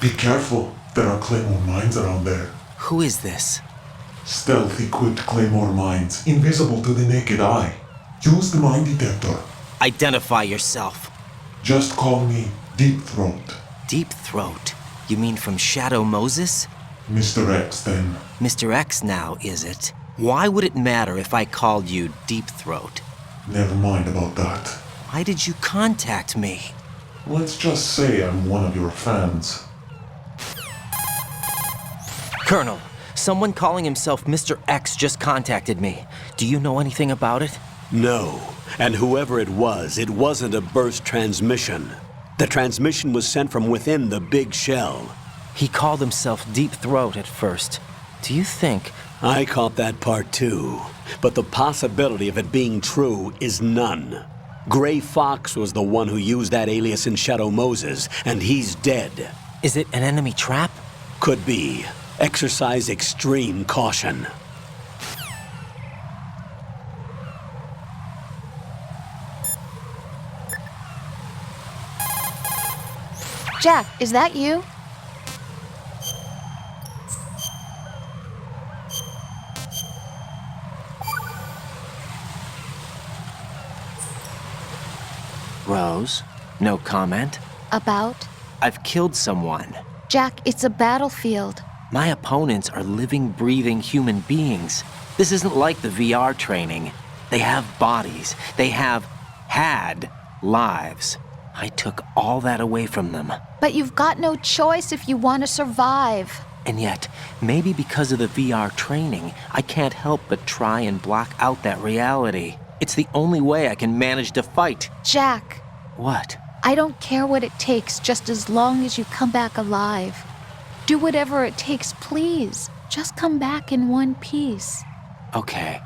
Be careful. There are claymore mines around there. Who is this? Stealth-equipped claymore mines, invisible to the naked eye. Use the mine detector. Identify yourself. Just call me Deep Throat. Deep Throat? You mean from Shadow Moses? Mr. X, then. Mr. X now, is it? Why would it matter if I called you Deep Throat? Never mind about that. Why did you contact me? Let's just say I'm one of your fans. Colonel, someone calling himself Mr. X just contacted me. Do you know anything about it? No. And whoever it wasn't a burst transmission. The transmission was sent from within the big shell. He called himself Deep Throat at first. Do you think... I caught that part too. But the possibility of it being true is none. Gray Fox was the one who used that alias in Shadow Moses, and he's dead. Is it an enemy trap? Could be. Exercise extreme caution. Jack, is that you? Rose? No comment? About? I've killed someone. Jack, it's a battlefield. My opponents are living, breathing human beings. This isn't like the VR training. They have bodies. They have had lives. I took all that away from them. But you've got no choice if you want to survive. And yet, maybe because of the VR training, I can't help but try and block out that reality. It's the only way I can manage to fight. Jack. What? I don't care what it takes, just as long as you come back alive. Do whatever it takes, please. Just come back in one piece. Okay.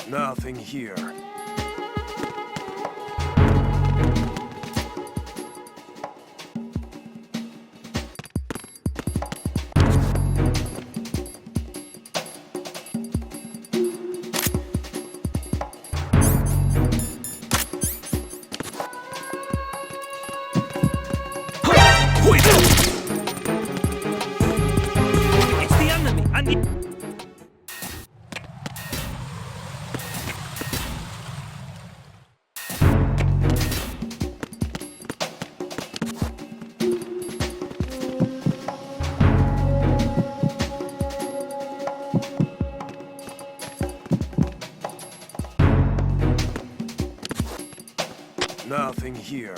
Nothing here. It's the enemy! I need... Nothing here.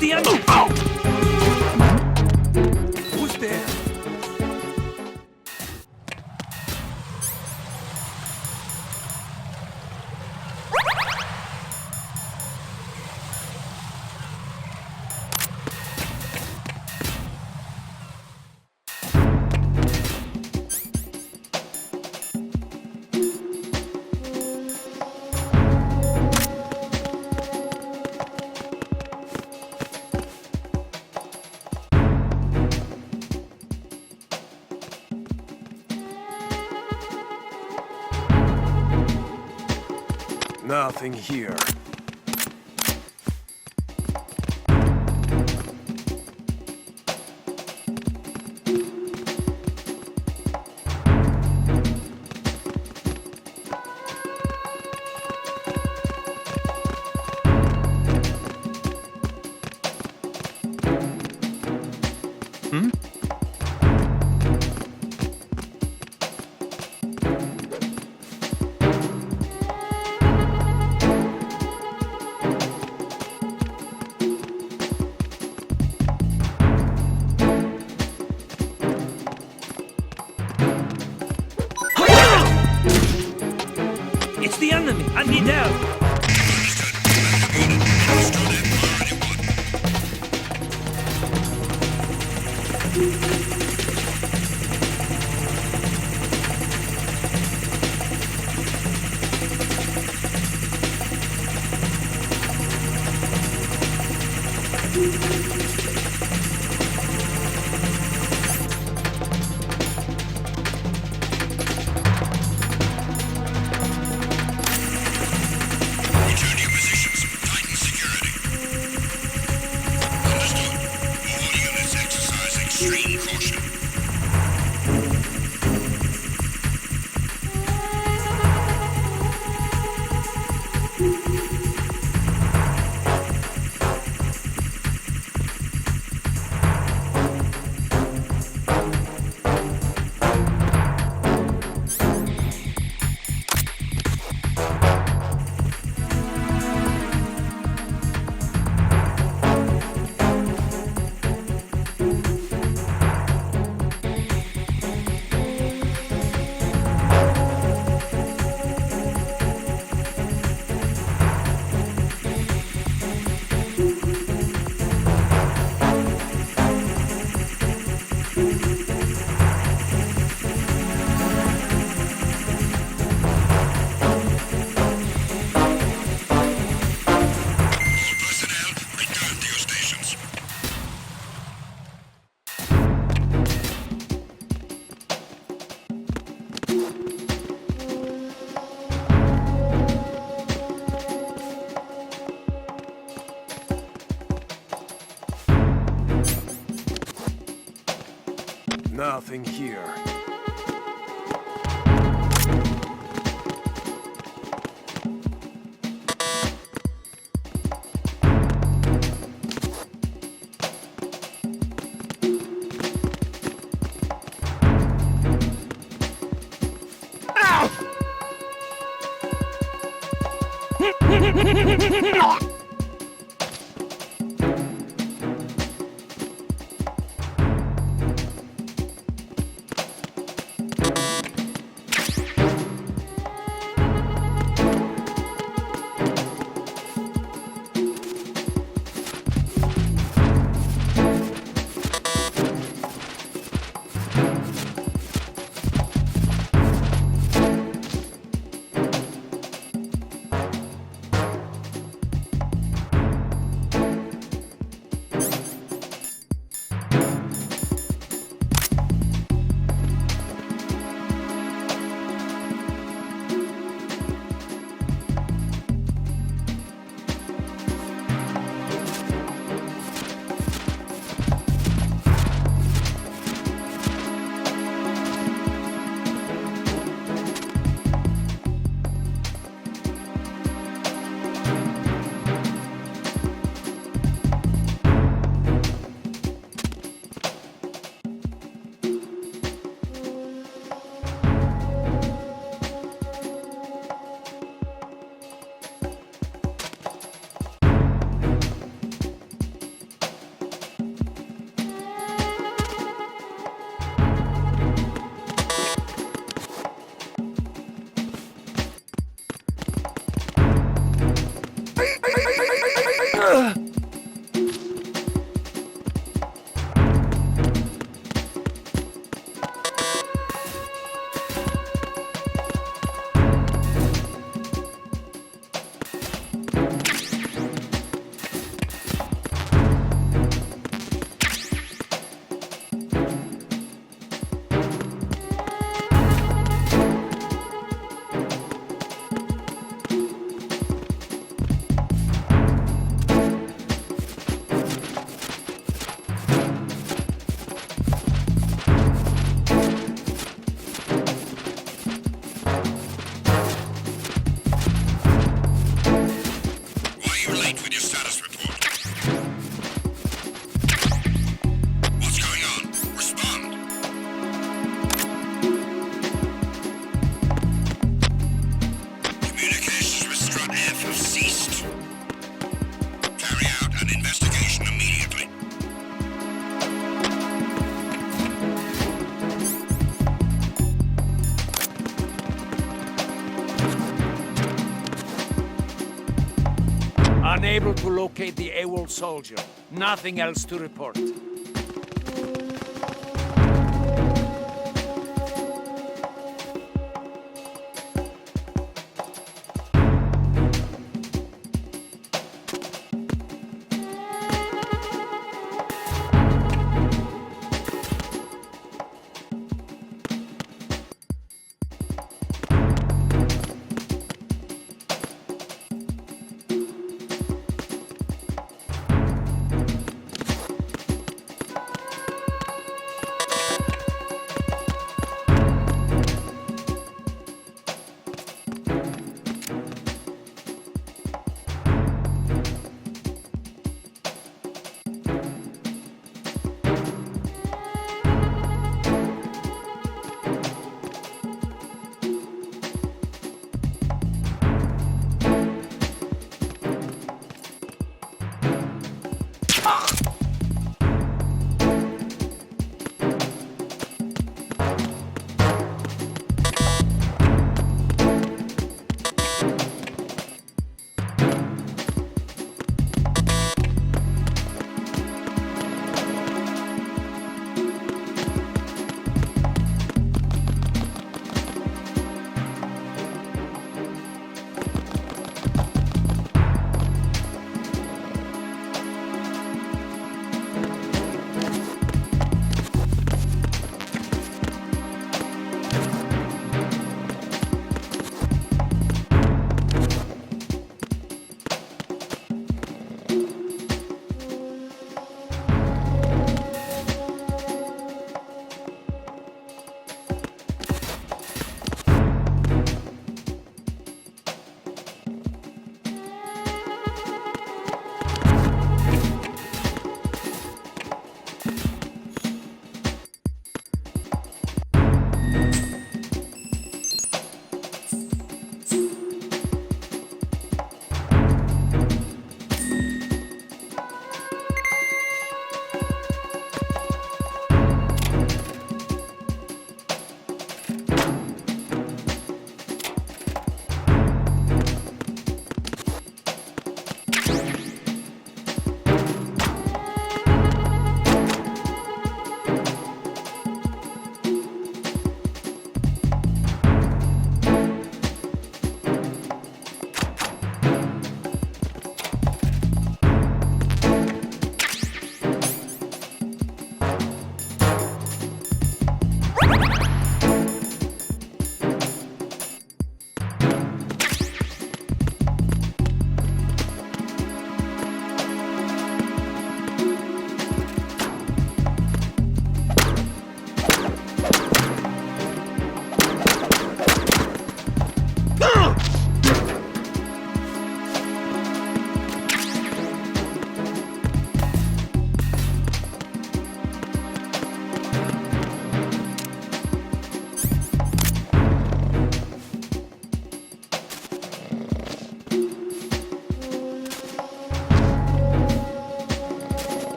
It's the enemy! Who's there? Nothing here. It's the enemy! I need help! Nothing here. Why are you late with your status report? What's going on? Respond! Communications with Strut F have ceased. Carry out an investigation immediately. Unable to locate the AWOL soldier. Nothing else to report.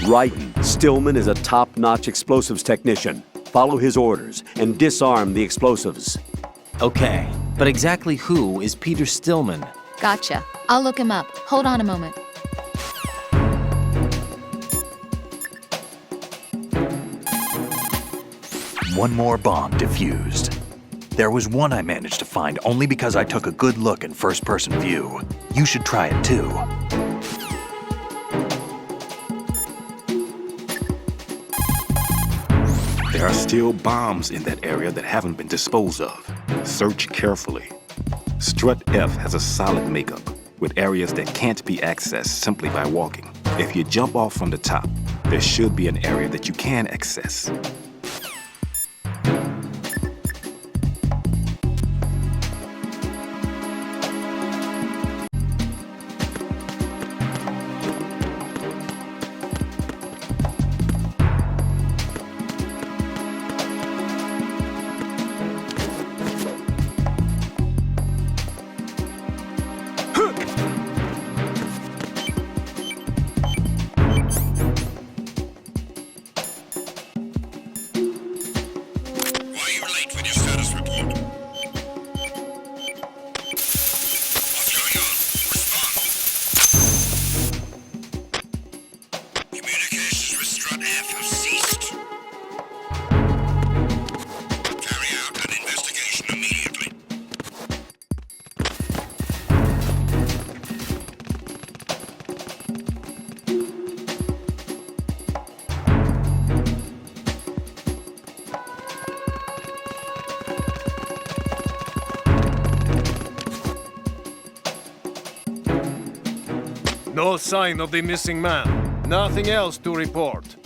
Ryden, Stillman is a top-notch explosives technician. Follow his orders and disarm the explosives. Okay, but exactly who is Peter Stillman? Gotcha. I'll look him up. Hold on a moment. One more bomb defused. There was one I managed to find only because I took a good look in first-person view. You should try it too. There are still bombs in that area that haven't been disposed of. Search carefully. Strut F has a solid makeup, with areas that can't be accessed simply by walking. If you jump off from the top, there should be an area that you can access. Why are you late with your status report? What's going on? Respond. Communications with Strut F have ceased. Carry out an investigation immediately. No sign of the missing man. Nothing else to report.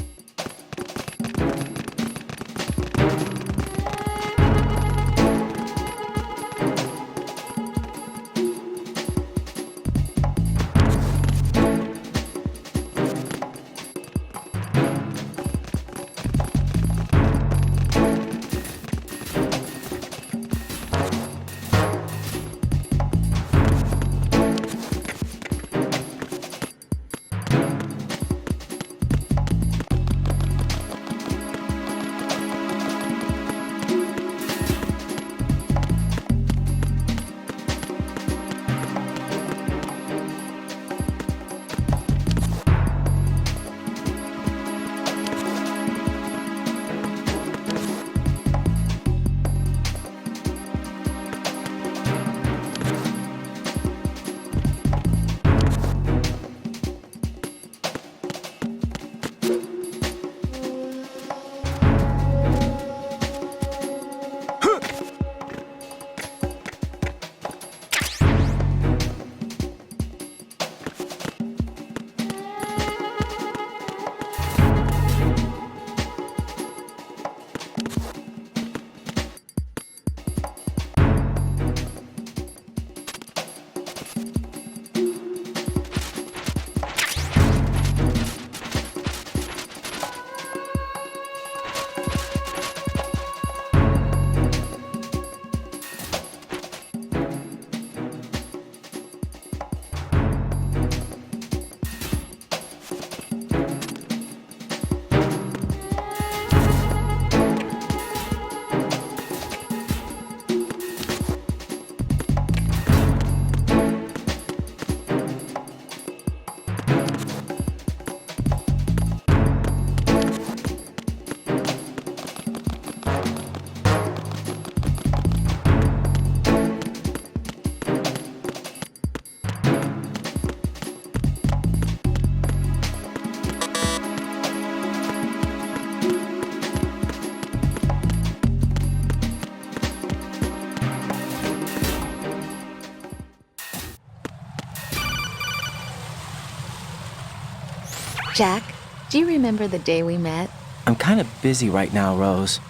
Jack, do you remember the day we met? I'm kind of busy right now, Rose.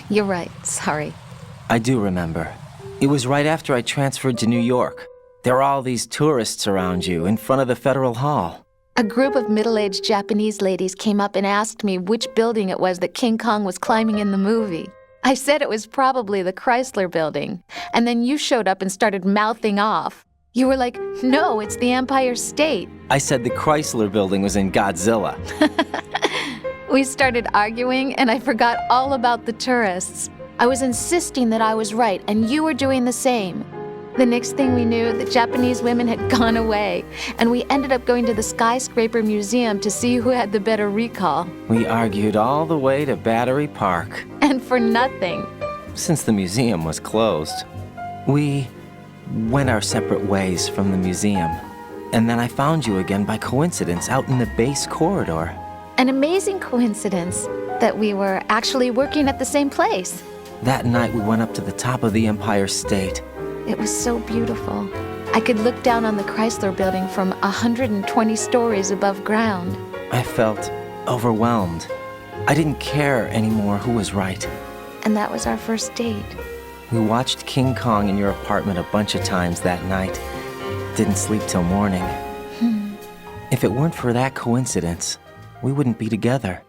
You're right. Sorry. I do remember. It was right after I transferred to New York. There were all these tourists around you in front of the Federal Hall. A group of middle-aged Japanese ladies came up and asked me which building it was that King Kong was climbing in the movie. I said it was probably the Chrysler Building, and then you showed up and started mouthing off. You were like, no, it's the Empire State. I said the Chrysler Building was in Godzilla. We started arguing, and I forgot all about the tourists. I was insisting that I was right, and you were doing the same. The next thing we knew, the Japanese women had gone away, and we ended up going to the Skyscraper Museum to see who had the better recall. We argued all the way to Battery Park. And for nothing. Since the museum was closed, we went our separate ways from the museum. And then I found you again by coincidence out in the base corridor. An amazing coincidence that we were actually working at the same place. That night we went up to the top of the Empire State. It was so beautiful. I could look down on the Chrysler Building from 120 stories above ground. I felt overwhelmed. I didn't care anymore who was right. And that was our first date. We watched King Kong in your apartment a bunch of times that night. Didn't sleep till morning. If it weren't for that coincidence, we wouldn't be together.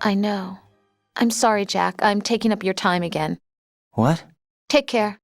I know. I'm sorry, Jack. I'm taking up your time again. What? Take care.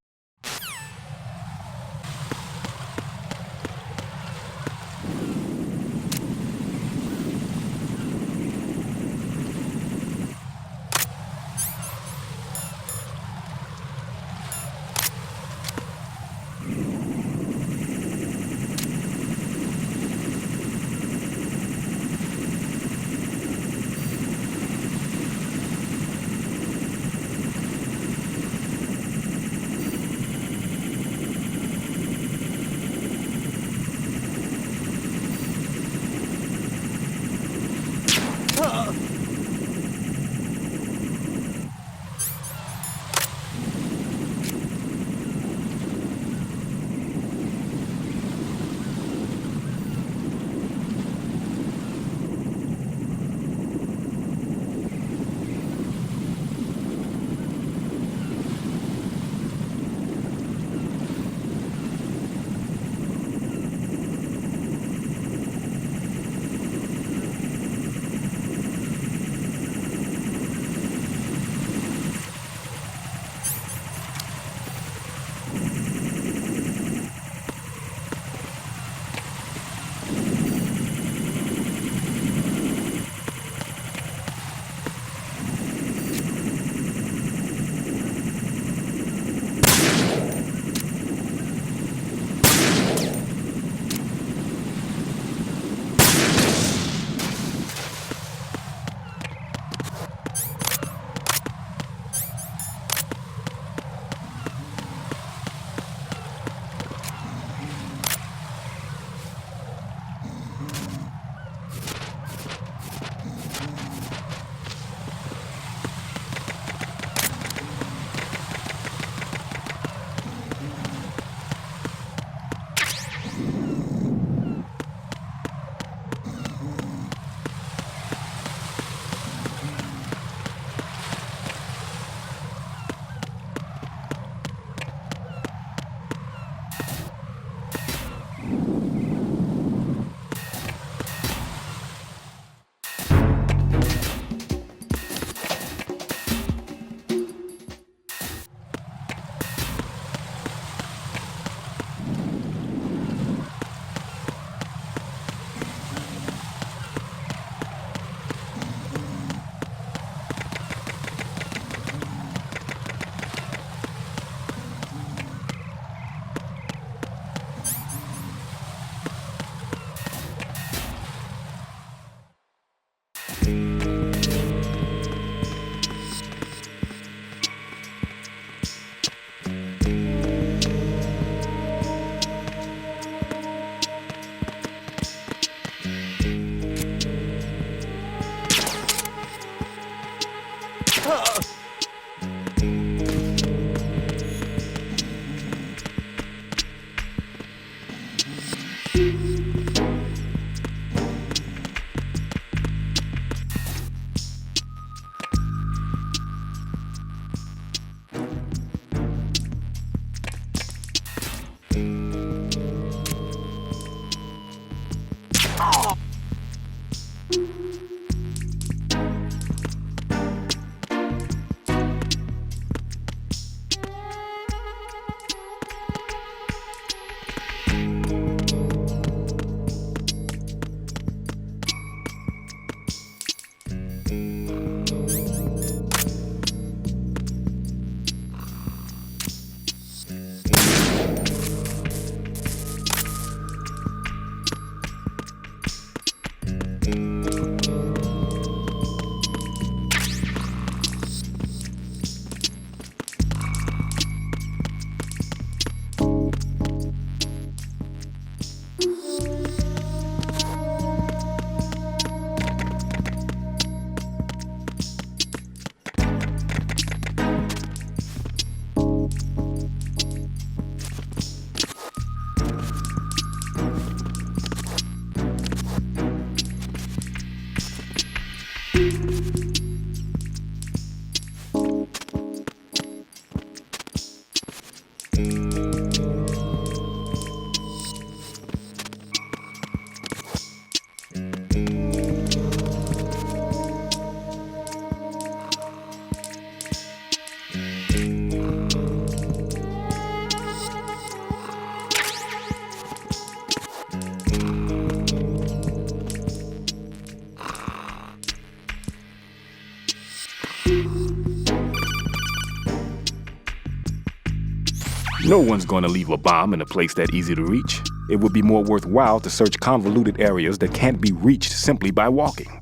No one's going to leave a bomb in a place that easy to reach. It would be more worthwhile to search convoluted areas that can't be reached simply by walking.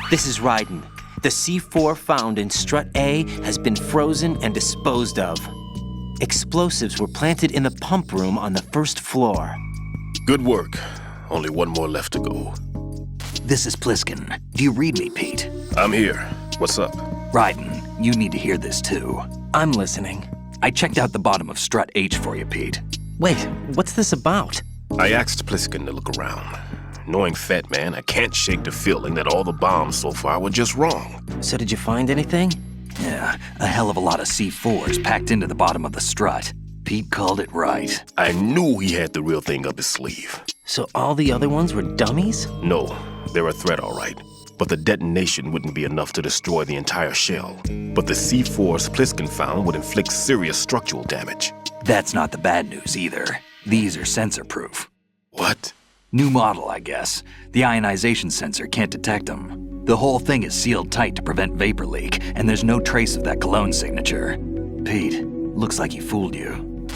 This is Ryden. The C4 found in Strut A has been frozen and disposed of. Explosives were planted in the pump room on the first floor. Good work. Only one more left to go. This is Pliskin. Do you read me, Pete? I'm here. What's up? Ryden, you need to hear this too. I'm listening. I checked out the bottom of Strut H for you, Pete. Wait, what's this about? I asked Pliskin to look around. Knowing Fat Man, I can't shake the feeling that all the bombs so far were just wrong. So did you find anything? Yeah, a hell of a lot of C4s packed into the bottom of the strut. Pete called it right. I knew he had the real thing up his sleeve. So all the other ones were dummies? No, they're a threat, all right. But the detonation wouldn't be enough to destroy the entire shell. But the C4s Pliskin found would inflict serious structural damage. That's not the bad news either. These are sensor-proof. What? New model, I guess. The ionization sensor can't detect them. The whole thing is sealed tight to prevent vapor leak, and there's no trace of that cologne signature. Pete, looks like he fooled you.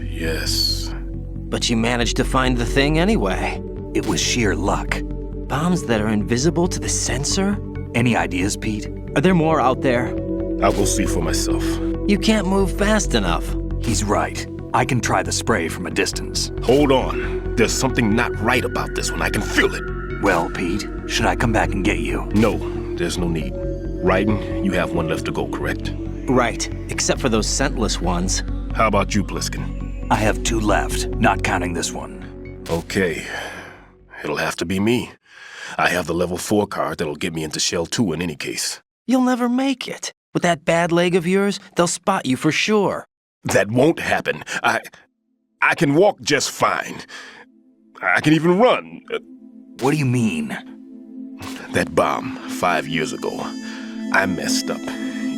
Yes. But you managed to find the thing anyway. It was sheer luck. Bombs that are invisible to the sensor? Any ideas, Pete? Are there more out there? I'll go see for myself. You can't move fast enough. He's right. I can try the spray from a distance. Hold on. There's something not right about this one. I can feel it. Well, Pete, should I come back and get you? No, there's no need. Ryden, you have one left to go, correct? Right, except for those scentless ones. How about you, Pliskin? I have 2 left, not counting this one. Okay. It'll have to be me. I have the level 4 card that'll get me into Shell 2 in any case. You'll never make it. With that bad leg of yours, they'll spot you for sure. That won't happen. I can walk just fine. I can even run. What do you mean? That bomb 5 years ago, I messed up.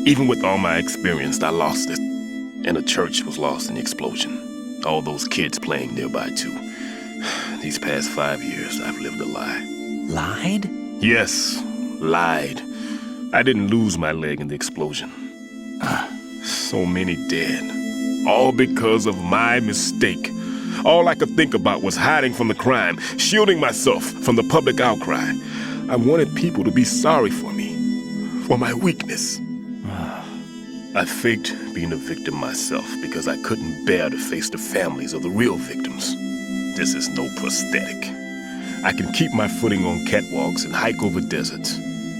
Even with all my experience, I lost it. And a church was lost in the explosion. All those kids playing nearby, too. These past 5 years, I've lived a lie. Lied? Yes, lied. I didn't lose my leg in the explosion. So many dead. All because of my mistake. All I could think about was hiding from the crime, shielding myself from the public outcry. I wanted people to be sorry for me, for my weakness. I faked being a victim myself because I couldn't bear to face the families of the real victims. This is no prosthetic. I can keep my footing on catwalks and hike over deserts.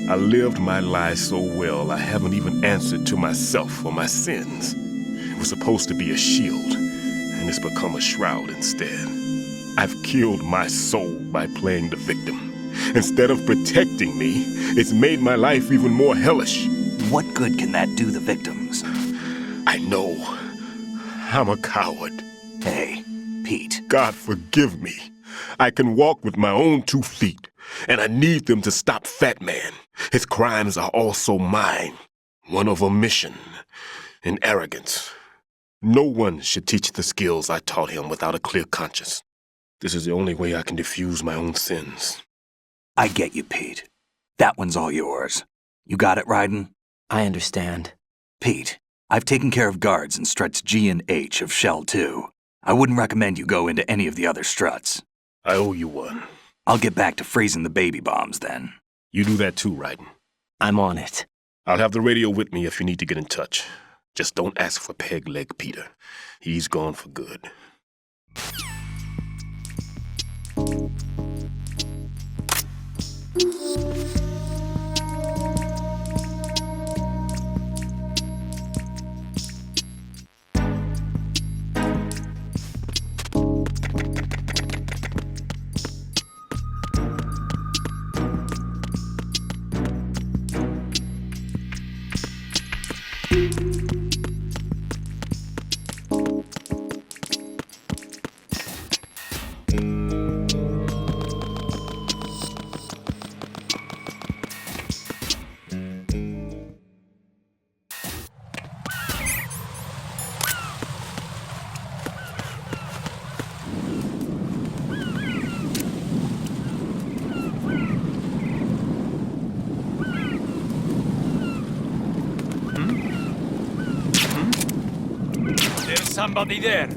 I lived my lie so well I haven't even answered to myself for my sins. It was supposed to be a shield, and it's become a shroud instead. I've killed my soul by playing the victim. Instead of protecting me, it's made my life even more hellish. What good can that do the victims? I know. I'm a coward. Hey, Pete. God forgive me. I can walk with my own 2 feet, and I need them to stop Fat Man. His crimes are also mine. One of omission and arrogance. No one should teach the skills I taught him without a clear conscience. This is the only way I can diffuse my own sins. I get you, Pete. That one's all yours. You got it, Ryden? I understand. Pete, I've taken care of guards in struts G and H of Shell 2. I wouldn't recommend you go into any of the other struts. I owe you one. I'll get back to freezing the baby bombs then. You do that too, Ryden. I'm on it. I'll have the radio with me if you need to get in touch. Just don't ask for Peg Leg Peter. He's gone for good. There's somebody there.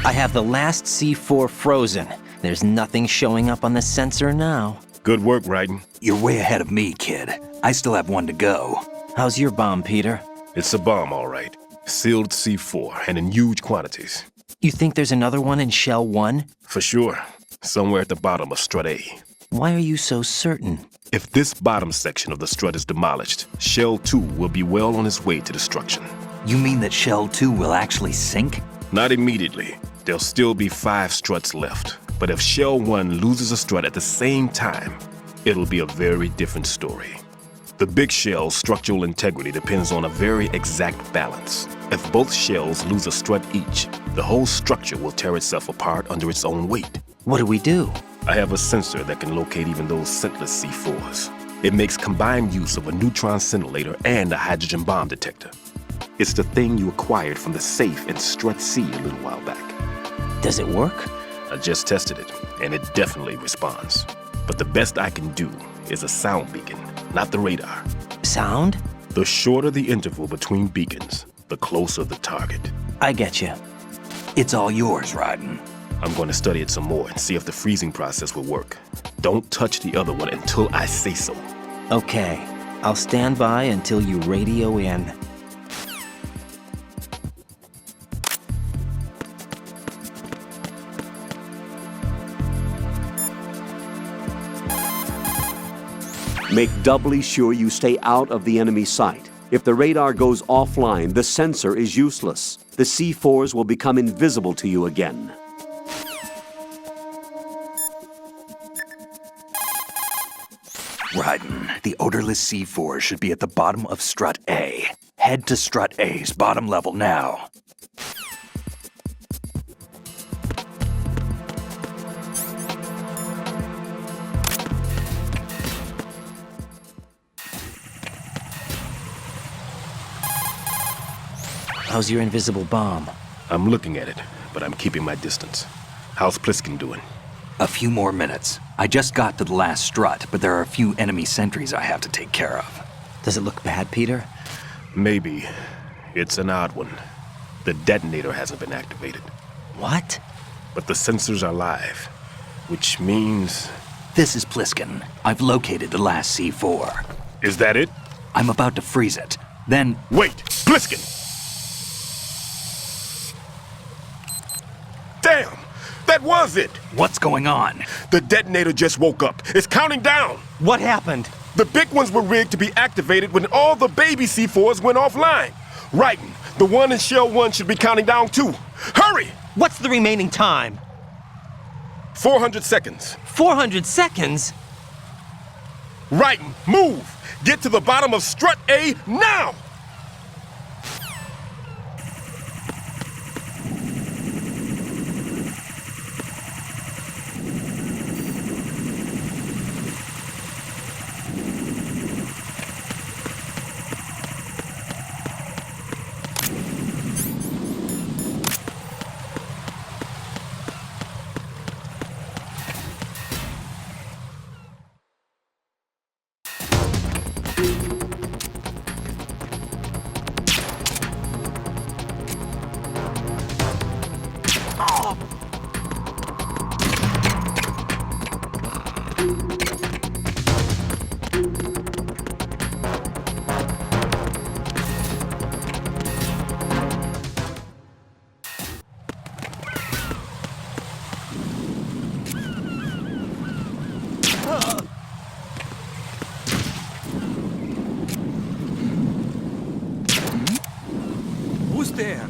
I have the last C4 frozen. There's nothing showing up on the sensor now. Good work, Raiden. You're way ahead of me, kid. I still have one to go. How's your bomb, Peter? It's a bomb, all right. Sealed C4, and in huge quantities. You think there's another one in Shell 1? For sure. Somewhere at the bottom of Strut A. Why are you so certain? If this bottom section of the strut is demolished, Shell 2 will be well on its way to destruction. You mean that Shell 2 will actually sink? Not immediately. There'll still be 5 struts left. But if Shell 1 loses a strut at the same time, it'll be a very different story. The big shell's structural integrity depends on a very exact balance. If both shells lose a strut each, the whole structure will tear itself apart under its own weight. What do we do? I have a sensor that can locate even those scentless C4s. It makes combined use of a neutron scintillator and a hydrogen bomb detector. It's the thing you acquired from the safe in Strut C a little while back. Does it work? I just tested it, and it definitely responds. But the best I can do is a sound beacon, not the radar. Sound? The shorter the interval between beacons, the closer the target. I get you. It's all yours, Raiden. I'm going to study it some more and see if the freezing process will work. Don't touch the other one until I say so. Okay. I'll stand by until you radio in. Make doubly sure you stay out of the enemy sight. If the radar goes offline, the sensor is useless. The C4s will become invisible to you again. Raiden, the odorless C4 should be at the bottom of Strut A. Head to Strut A's bottom level now. How's your invisible bomb? I'm looking at it, but I'm keeping my distance. How's Pliskin doing? A few more minutes. I just got to the last strut, but there are a few enemy sentries I have to take care of. Does it look bad, Peter? Maybe. It's an odd one. The detonator hasn't been activated. What? But the sensors are live, which means... This is Pliskin. I've located the last C4. Is that it? I'm about to freeze it. Then... Wait! Pliskin! Damn! That was it! What's going on? The detonator just woke up. It's counting down! What happened? The big ones were rigged to be activated when all the baby C4s went offline. Raiden, the one in Shell 1 should be counting down too. Hurry! What's the remaining time? 400 seconds. 400 seconds? Raiden, move! Get to the bottom of Strut A now! Who's there?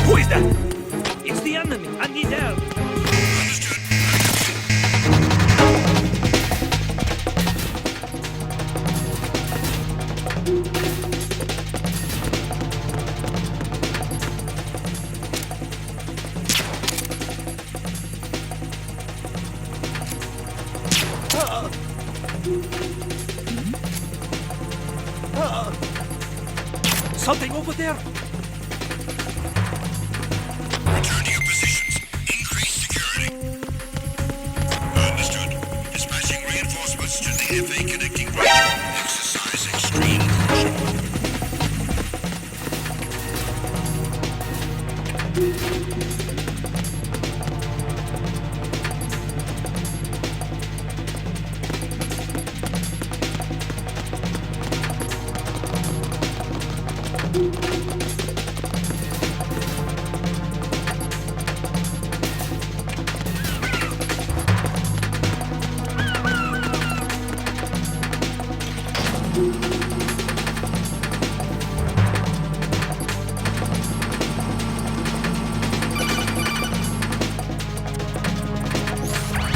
Who is that? It's the enemy. I need help. Understood. something over there? Return to your positions. Increase security. Understood. Dispatching reinforcements to the FA connecting bridge. Exercise extreme caution.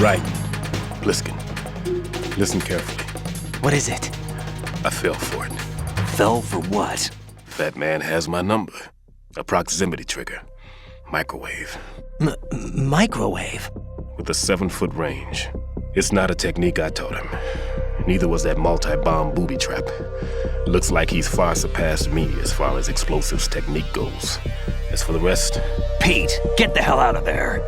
Right. Pliskin. Listen carefully. What is it? I fell for it. Fell for what? That man has my number. A proximity trigger. Microwave. Microwave? With a 7-foot range. It's not a technique I taught him. Neither was that multi-bomb booby trap. Looks like he's far surpassed me as far as explosives technique goes. As for the rest... Pete, get the hell out of there.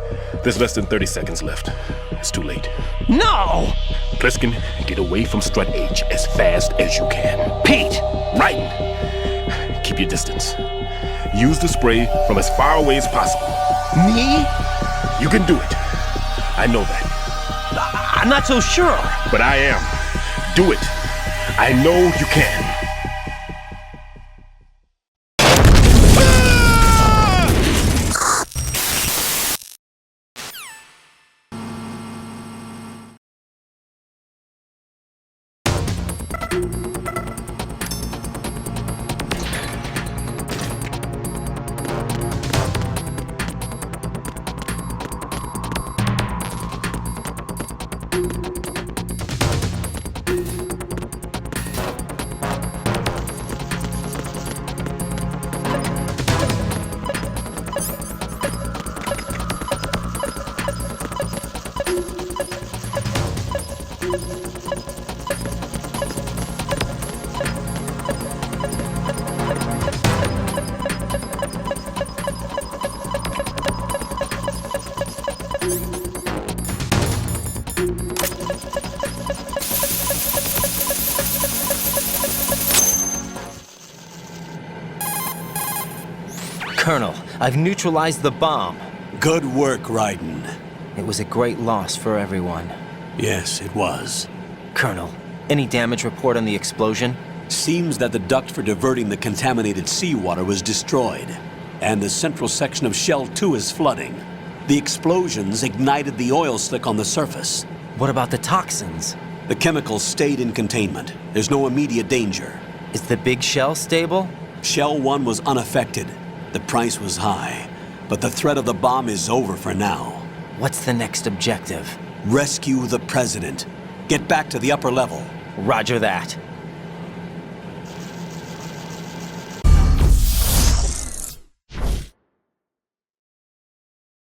There's less than 30 seconds left. It's too late. No! Pliskin, get away from Strut H as fast as you can. Pete! Right! Keep your distance. Use the spray from as far away as possible. Me? You can do it. I know that. I'm not so sure. But I am. Do it. I know you can. Colonel, I've neutralized the bomb. Good work, Raiden. It was a great loss for everyone. Yes, it was. Colonel, any damage report on the explosion? Seems that the duct for diverting the contaminated seawater was destroyed, and the central section of Shell 2 is flooding. The explosions ignited the oil slick on the surface. What about the toxins? The chemicals stayed in containment. There's no immediate danger. Is the big shell stable? Shell 1 was unaffected. The price was high, but the threat of the bomb is over for now. What's the next objective? Rescue the president. Get back to the upper level. Roger that.